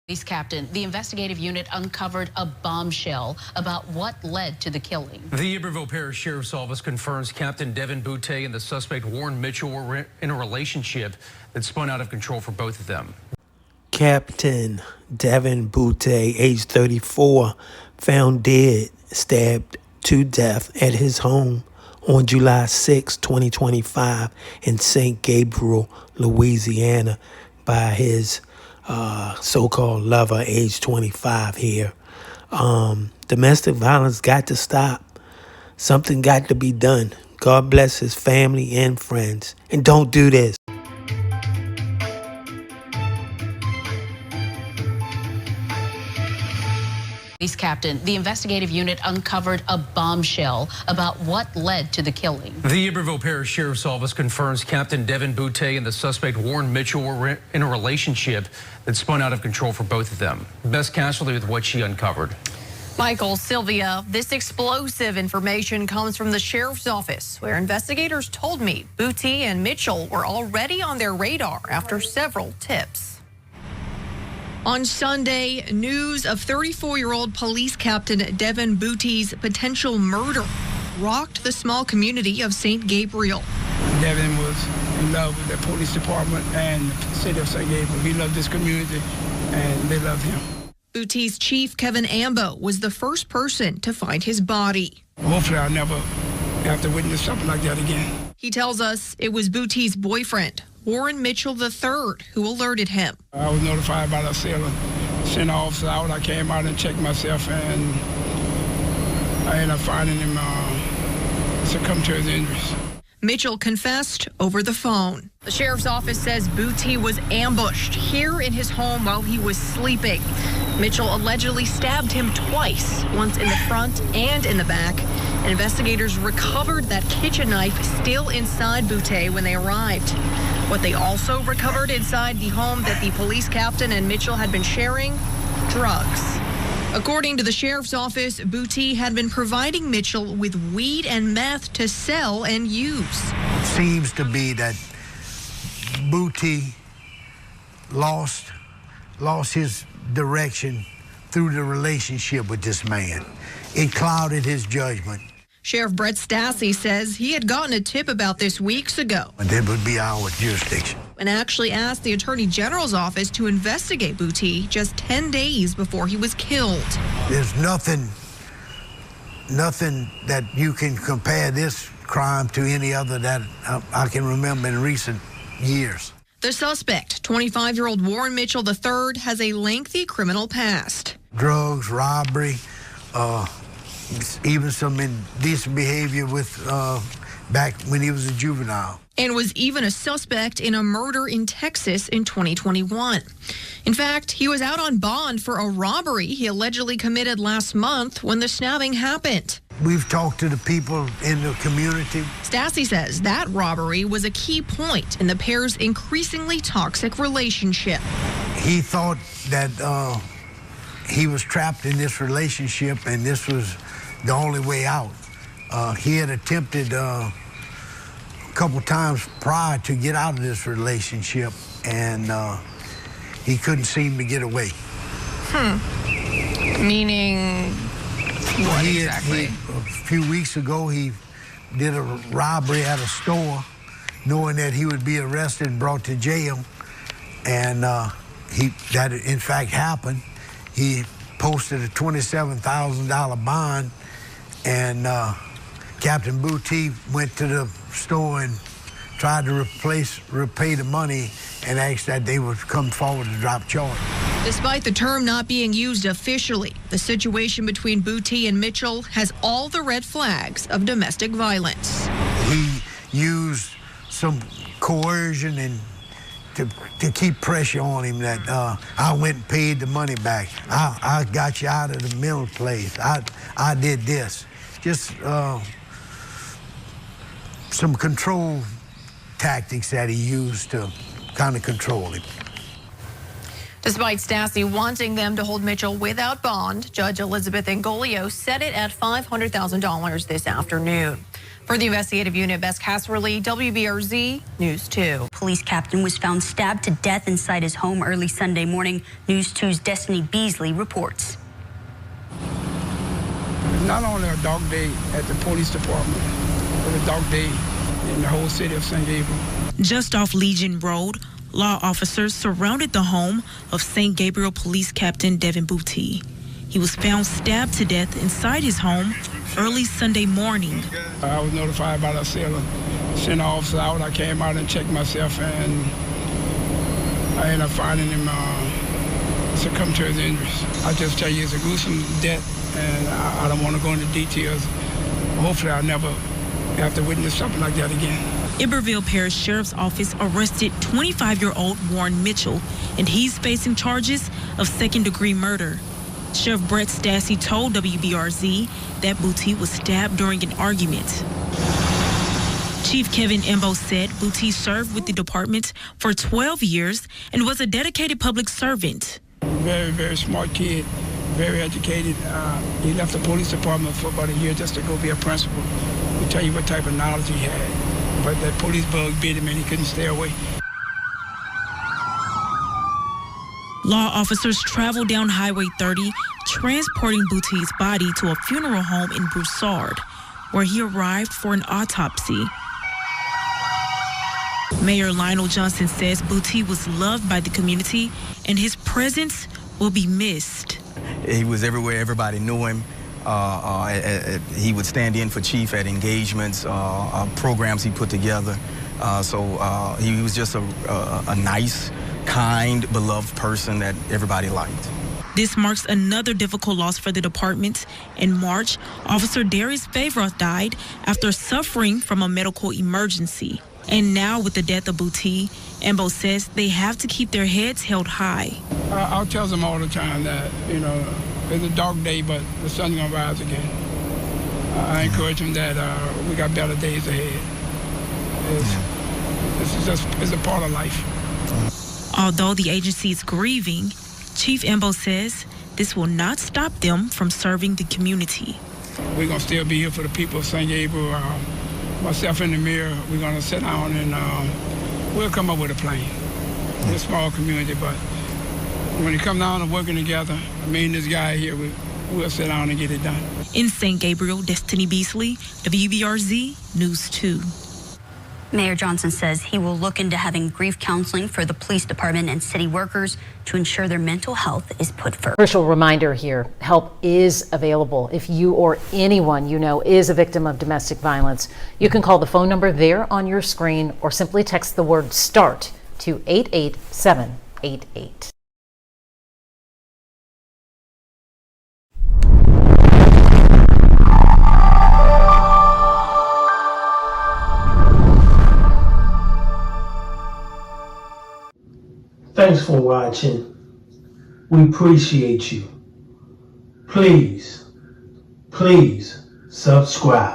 Police captain, the investigative unit uncovered a bombshell about what led to the killing. The Iberville Parish Sheriff's Office confirms Captain Devin Boutte and the suspect Warren Mitchell were in a relationship that spun out of control for both of them. Captain Devin Boutte, age 34, found dead, stabbed to death at his home on July 6, 2025 in St. Gabriel, Louisiana by his so-called lover, age 25 here. Domestic violence got to stop. Something got to be done. God bless his family and friends. And don't do this. Police captain, the investigative unit uncovered a bombshell about what led to the killing. The Iberville Parish Sheriff's Office confirms Captain Devin Boutte and the suspect Warren Mitchell were in a relationship that spun out of control for both of them. Best casualty with what she uncovered. Michael, Sylvia, this explosive information comes from the sheriff's office, where investigators told me Boutte and Mitchell were already on their radar after several tips. On Sunday, news of 34-year-old police captain Devin Boutte's potential murder rocked the small community of St. Gabriel. Devin was in love with the police department and the city of St. Gabriel. He loved this community, and they loved him. Boutte's chief, Kevin Ambo, was the first person to find his body. Hopefully I'll never have to witness something like that again. He tells us it was Boutte's boyfriend, Warren Mitchell III, who alerted him. I was notified by the sailor, sent an officer out. I came out and checked myself, and I ended up finding him succumbed to his injuries. Mitchell confessed over the phone. The sheriff's office says Boutte was ambushed here in his home while he was sleeping. Mitchell allegedly stabbed him twice, once in the front and in the back. And investigators recovered that kitchen knife still inside Boutte when they arrived. What they also recovered inside the home that the police captain and Mitchell had been sharing, drugs. According to the sheriff's office, Boutte had been providing Mitchell with weed and meth to sell and use. Seems to be that Boutte lost his direction through the relationship with this man. It clouded his judgment. Sheriff Brett Stassi says he had gotten a tip about this weeks ago. And it would be our jurisdiction. And actually asked the Attorney General's office to investigate Boutte just 10 days before he was killed. There's nothing that you can compare this crime to any other that I can remember in recent years. The suspect, 25-year-old Warren Mitchell III, has a lengthy criminal past. Drugs, robbery, even some indecent behavior with back when he was a juvenile. And was even a suspect in a murder in Texas in 2021. In fact, he was out on bond for a robbery he allegedly committed last month when the stabbing happened. We've talked to the people in the community. Stassi says that robbery was a key point in the pair's increasingly toxic relationship. He thought that he was trapped in this relationship and this was the only way out. He had attempted a couple times prior to get out of this relationship, and he couldn't seem to get away. Meaning what exactly? A few weeks ago, he did a robbery at a store, knowing that he would be arrested and brought to jail, and that in fact happened. He posted a $27,000 bond, and Captain Boutte went to the store and tried to repay the money and asked that they would come forward to drop charge. Despite the term not being used officially, the situation between Boutte and Mitchell has all the red flags of domestic violence. He used some coercion and to keep pressure on him that I went and paid the money back. I got you out of the mill place. I did this. Just some control tactics that he used to kind of control him. Despite Stassi wanting them to hold Mitchell without bond, Judge Elizabeth Angolio set it at $500,000 this afternoon. For the investigative unit, Bess Casserly, WBRZ News 2. Police captain was found stabbed to death inside his home early Sunday morning. News 2's Destiny Beasley reports. It's not only a dog day at the police department, but a dog day in the whole city of St. Gabriel. Just off Legion Road, law officers surrounded the home of St. Gabriel Police Captain Devin Boutte. He was found stabbed to death inside his home early Sunday morning. I was notified by the assailant, sent an officer out. I came out and checked myself, and I ended up finding him succumbed to his injuries. I just tell you, it's a gruesome death, and I don't want to go into details. Hopefully, I'll never have to witness something like that again. Iberville Parish Sheriff's Office arrested 25-year-old Warren Mitchell, and he's facing charges of second-degree murder. Sheriff Brett Stassi told WBRZ that Boutte was stabbed during an argument. Chief Kevin Embo said Boutte served with the department for 12 years and was a dedicated public servant. Very, very smart kid, very educated. He left the police department for about a year just to go be a principal. To tell you what type of knowledge he had. But that police bug bit him and he couldn't stay away. Law officers traveled down Highway 30, transporting Boutte's body to a funeral home in Broussard, where he arrived for an autopsy. Mayor Lionel Johnson says Boutte was loved by the community and his presence will be missed. He was everywhere, everybody knew him. He would stand in for Chief at engagements, programs he put together. So he was just a nice, kind, beloved person that everybody liked. This marks another difficult loss for the department. In March, Officer Darius Favroth died after suffering from a medical emergency. And now with the death of Boutte, Embo says they have to keep their heads held high. I'll tell them all the time that, you know, it's a dark day, but the sun's gonna rise again. I encourage them that we got better days ahead. It's a part of life. Although the agency is grieving, Chief Embo says this will not stop them from serving the community. We're gonna still be here for the people of St. Gabriel. Myself and the mayor, we're gonna sit down and we'll come up with a plan. We're a small community, but when it comes down to working together, me and this guy here, we'll sit down and get it done. In St. Gabriel, Destiny Beasley, WBRZ News 2. Mayor Johnson says he will look into having grief counseling for the police department and city workers to ensure their mental health is put first. Crucial reminder here, help is available. If you or anyone you know is a victim of domestic violence, you can call the phone number there on your screen or simply text the word START to 88788. Thanks for watching. We appreciate you. Please subscribe.